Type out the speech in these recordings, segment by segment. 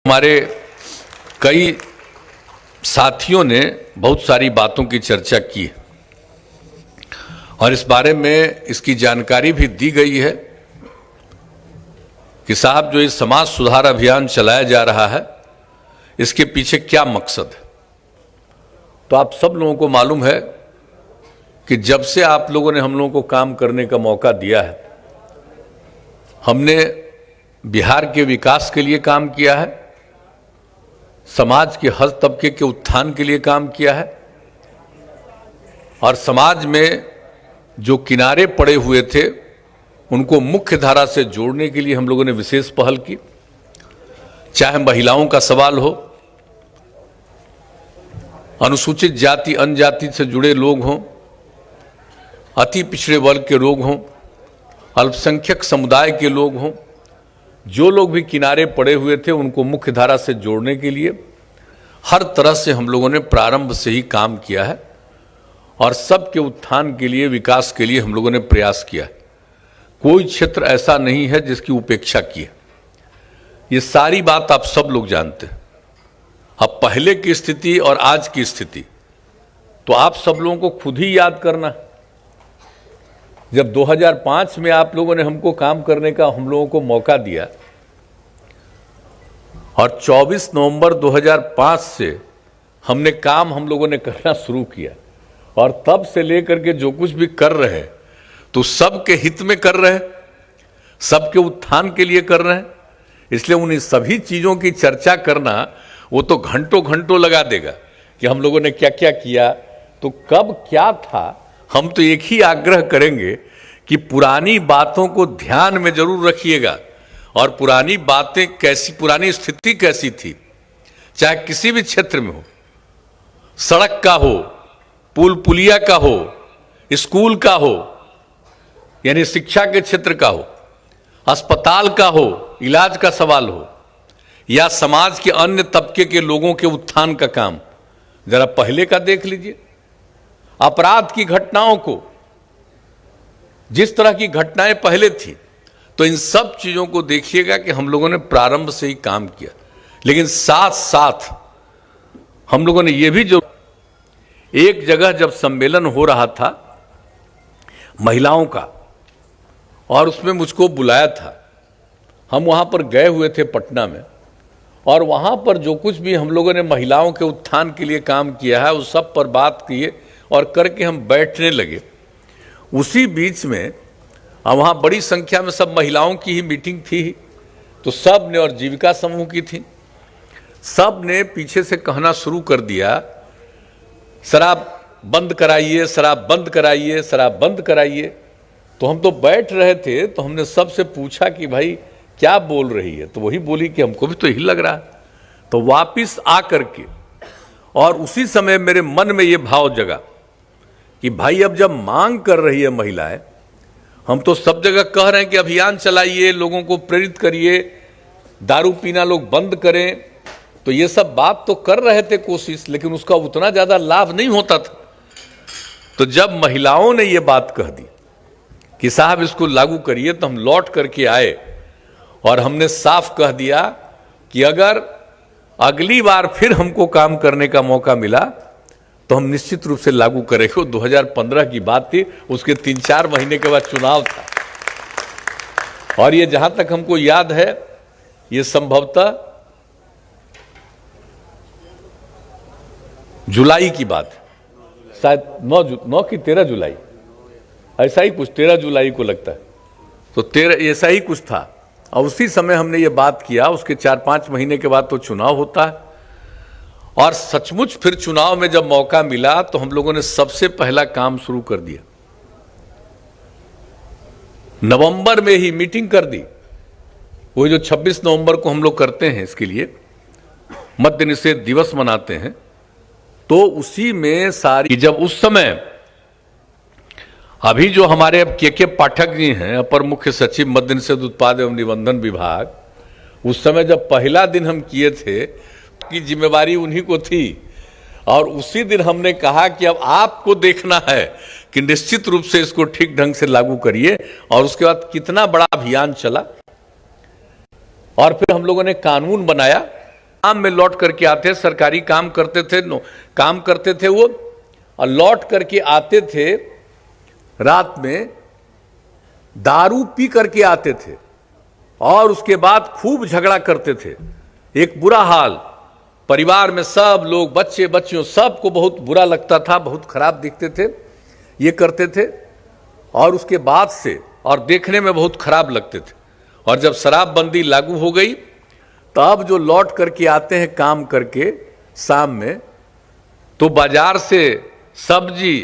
हमारे कई साथियों ने बहुत सारी बातों की चर्चा की है और इस बारे में इसकी जानकारी भी दी गई है कि साहब जो ये समाज सुधार अभियान चलाया जा रहा है इसके पीछे क्या मकसद है। तो आप सब लोगों को मालूम है कि जब से आप लोगों ने हम लोगों को काम करने का मौका दिया है, हमने बिहार के विकास के लिए काम किया है, समाज के हर तबके के उत्थान के लिए काम किया है और समाज में जो किनारे पड़े हुए थे उनको मुख्य धारा से जोड़ने के लिए हम लोगों ने विशेष पहल की। चाहे महिलाओं का सवाल हो, अनुसूचित जाति जनजाति से जुड़े लोग हों, अति पिछड़े वर्ग के लोग हों, अल्पसंख्यक समुदाय के लोग हों, जो लोग भी किनारे पड़े हुए थे उनको मुख्य धारा से जोड़ने के लिए हर तरह से हम लोगों ने प्रारंभ से ही काम किया है और सबके उत्थान के लिए, विकास के लिए हम लोगों ने प्रयास किया है। कोई क्षेत्र ऐसा नहीं है जिसकी उपेक्षा की है। ये सारी बात आप सब लोग जानते हैं। अब पहले की स्थिति और आज की स्थिति तो आप सब लोगों को खुद ही याद करना। जब 2005 में आप लोगों ने हमको काम करने का हम लोगों को मौका दिया और 24 नवंबर 2005 से हमने काम हम लोगों ने करना शुरू किया और तब से लेकर के जो कुछ भी कर रहे हैं तो सबके हित में कर रहे हैं, सबके उत्थान के लिए कर रहे हैं। इसलिए उन सभी चीजों की चर्चा करना वो तो घंटों घंटों लगा देगा कि हम लोगों ने क्या क्या किया, तो कब क्या था। हम तो एक ही आग्रह करेंगे कि पुरानी बातों को ध्यान में जरूर रखिएगा और पुरानी बातें कैसी, पुरानी स्थिति कैसी थी, चाहे किसी भी क्षेत्र में हो, सड़क का हो, पुल पुलिया का हो, स्कूल का हो, यानी शिक्षा के क्षेत्र का हो, अस्पताल का हो, इलाज का सवाल हो, या समाज के अन्य तबके के लोगों के उत्थान का काम, जरा पहले का देख लीजिए। अपराध की घटनाओं को, जिस तरह की घटनाएं पहले थी, तो इन सब चीजों को देखिएगा कि हम लोगों ने प्रारंभ से ही काम किया। लेकिन साथ साथ हम लोगों ने यह भी, जो एक जगह जब सम्मेलन हो रहा था महिलाओं का और उसमें मुझको बुलाया था, हम वहां पर गए हुए थे पटना में, और वहां पर जो कुछ भी हम लोगों ने महिलाओं के उत्थान के लिए काम किया है उस सब पर बात किए और करके हम बैठने लगे। उसी बीच में वहाँ बड़ी संख्या में सब महिलाओं की ही मीटिंग थी, तो सब ने, और जीविका समूह की थी, सब ने पीछे से कहना शुरू कर दिया, शराब बंद कराइए, शराब बंद कराइए, शराब बंद कराइए। तो हम तो बैठ रहे थे, तो हमने सबसे पूछा कि भाई क्या बोल रही है, तो वही बोली कि हमको भी तो यही लग रहा है। तो वापिस आ करके और उसी समय मेरे मन में ये भाव जगा कि भाई अब जब मांग कर रही है महिलाएं, हम तो सब जगह कह रहे हैं कि अभियान चलाइए, लोगों को प्रेरित करिए, दारू पीना लोग बंद करें, तो ये सब बात तो कर रहे थे कोशिश, लेकिन उसका उतना ज्यादा लाभ नहीं होता था। तो जब महिलाओं ने ये बात कह दी कि साहब इसको लागू करिए, तो हम लौट करके आए और हमने साफ कह दिया कि अगर अगली बार फिर हमको काम करने का मौका मिला तो हम निश्चित रूप से लागू करेंगे। 2015 की बात थी, उसके 3-4 महीने के बाद चुनाव था और ये जहां तक हमको याद है ये संभवतः जुलाई की बात है, शायद 9 की 13 जुलाई, ऐसा ही कुछ, 13 जुलाई को लगता है, तो 13 ऐसा ही कुछ था। और उसी समय हमने ये बात किया। उसके 4-5 महीने के बाद तो चुनाव होता है और सचमुच फिर चुनाव में जब मौका मिला तो हम लोगों ने सबसे पहला काम शुरू कर दिया। नवंबर में ही मीटिंग कर दी, वो जो 26 नवंबर को हम लोग करते हैं, इसके लिए मद्य निषेध दिवस मनाते हैं, तो उसी में सारी, जब उस समय अभी जो हमारे अब के पाठक जी हैं, अपर मुख्य सचिव मद्य निषेध उत्पाद एवं निबंधन विभाग, उस समय जब पहला दिन हम किए थे की जिम्मेवारी उन्हीं को थी और उसी दिन हमने कहा कि अब आपको देखना है कि निश्चित रूप से इसको ठीक ढंग से लागू करिए। और उसके बाद कितना बड़ा अभियान चला और फिर हम लोगों ने कानून बनाया काम में लौट करके आते, सरकारी काम करते थे, काम करते थे वो, और लौट करके आते थे रात में, दारू पी करके आते थे और उसके बाद खूब झगड़ा करते थे। एक बुरा हाल, परिवार में सब लोग, बच्चे बच्चियों सबको बहुत बुरा लगता था, बहुत खराब दिखते थे, ये करते थे। और उसके बाद से, और देखने में बहुत खराब लगते थे। और जब शराबबंदी लागू हो गई, तब जो लौट करके आते हैं काम करके शाम में, तो बाजार से सब्जी,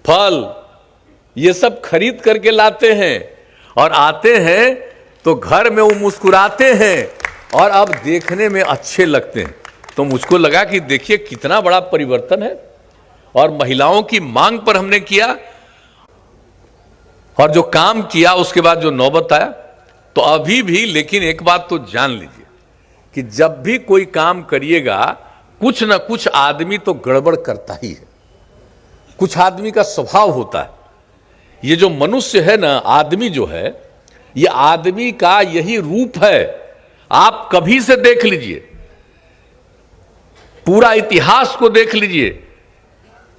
फल, ये सब खरीद करके लाते हैं और आते हैं तो घर में वो मुस्कुराते हैं और अब देखने में अच्छे लगते हैं। तो मुझको लगा कि देखिए कितना बड़ा परिवर्तन है। और महिलाओं की मांग पर हमने किया और जो काम किया, उसके बाद जो नौबत आया, तो अभी भी, लेकिन एक बात तो जान लीजिए कि जब भी कोई काम करिएगा, कुछ ना कुछ आदमी तो गड़बड़ करता ही है। कुछ आदमी का स्वभाव होता है। ये जो मनुष्य है ना, आदमी जो है, ये आदमी का यही रूप है। आप कभी से देख लीजिए, पूरा इतिहास को देख लीजिए,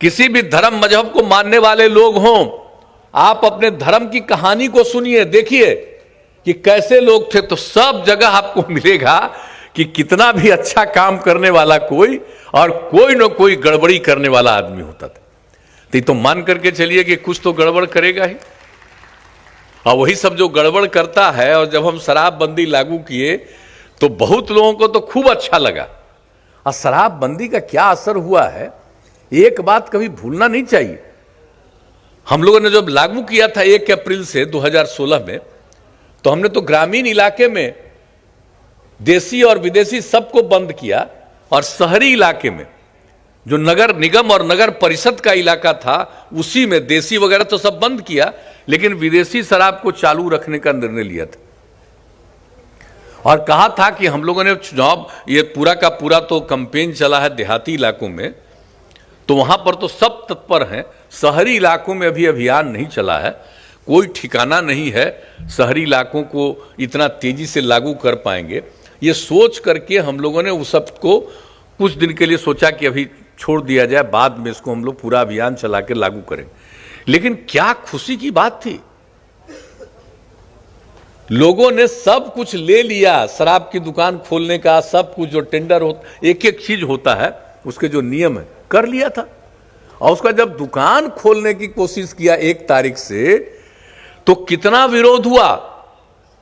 किसी भी धर्म मजहब को मानने वाले लोग हों, आप अपने धर्म की कहानी को सुनिए, देखिए कि कैसे लोग थे। तो सब जगह आपको मिलेगा कि कितना भी अच्छा काम करने वाला कोई और कोई न कोई गड़बड़ी करने वाला आदमी होता था। तो मान करके चलिए कि कुछ तो गड़बड़ करेगा ही। और वही सब जो गड़बड़ करता है, और जब हम शराबबंदी लागू किए तो बहुत लोगों को तो खूब अच्छा लगा। और शराबबंदी का क्या असर हुआ है, एक बात कभी भूलना नहीं चाहिए। हम लोगों ने जब लागू किया था 1 अप्रैल से 2016 में, तो हमने तो ग्रामीण इलाके में देसी और विदेशी सबको बंद किया, और शहरी इलाके में जो नगर निगम और नगर परिषद का इलाका था, उसी में देसी वगैरह तो सब बंद किया, लेकिन विदेशी शराब को चालू रखने का निर्णय लिया था। और कहा था कि हम लोगों ने चुनाव, ये पूरा का पूरा तो कैंपेन चला है देहाती इलाकों में, तो वहां पर तो सब तत्पर हैं। शहरी इलाकों में अभी अभियान नहीं चला है, कोई ठिकाना नहीं है शहरी इलाकों को इतना तेजी से लागू कर पाएंगे। ये सोच करके हम लोगों ने उस सब को कुछ दिन के लिए सोचा कि अभी छोड़ दिया जाए, बाद में इसको हम लोग पूरा अभियान चला के लागू करें। लेकिन क्या खुशी की बात थी, लोगों ने सब कुछ ले लिया। शराब की दुकान खोलने का सब कुछ, जो टेंडर होता, एक एक चीज होता है, उसके जो नियम है, कर लिया था। और उसका जब दुकान खोलने की कोशिश किया 1 तारीख से, तो कितना विरोध हुआ।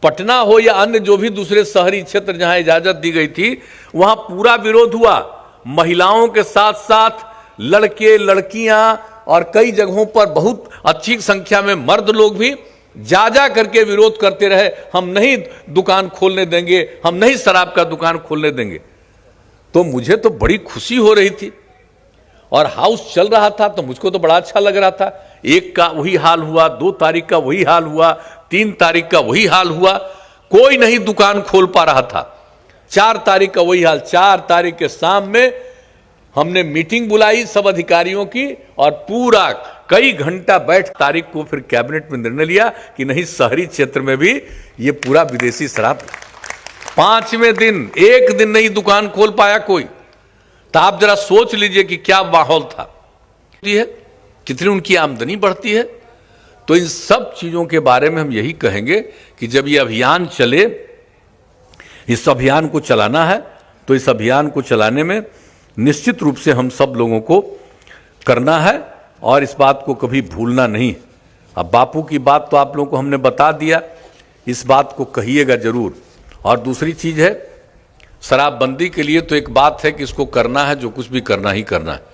पटना हो या अन्य जो भी दूसरे शहरी क्षेत्र जहां इजाजत दी गई थी, वहां पूरा विरोध हुआ। महिलाओं के साथ साथ लड़के, लड़कियां और कई जगहों पर बहुत अच्छी संख्या में मर्द लोग भी जा करके विरोध करते रहे, हम नहीं दुकान खोलने देंगे, हम नहीं शराब का दुकान खोलने देंगे। तो मुझे तो बड़ी खुशी हो रही थी और हाउस चल रहा था, तो मुझको तो बड़ा अच्छा लग रहा था। 1 का वही हाल हुआ, 2 तारीख का वही हाल हुआ, 3 तारीख का वही हाल हुआ, कोई नहीं दुकान खोल पा रहा था। 4 तारीख का वही हाल। 4 तारीख के शाम में हमने मीटिंग बुलाई सब अधिकारियों की, और पूरा कई घंटा बैठ तारीख को फिर कैबिनेट में निर्णय लिया कि नहीं, शहरी क्षेत्र में भी ये पूरा विदेशी शराब। 5वें दिन 1 दिन नहीं दुकान खोल पाया कोई। तो आप जरा सोच लीजिए कि क्या माहौल था, कितनी उनकी आमदनी बढ़ती है। तो इन सब चीजों के बारे में हम यही कहेंगे कि जब ये अभियान चले, इस अभियान को चलाना है, तो इस अभियान को चलाने में निश्चित रूप से हम सब लोगों को करना है और इस बात को कभी भूलना नहीं। अब बापू की बात तो आप लोगों को हमने बता दिया, इस बात को कहिएगा जरूर। और दूसरी चीज है, शराबबंदी के लिए तो एक बात है कि इसको करना है, जो कुछ भी करना ही करना है।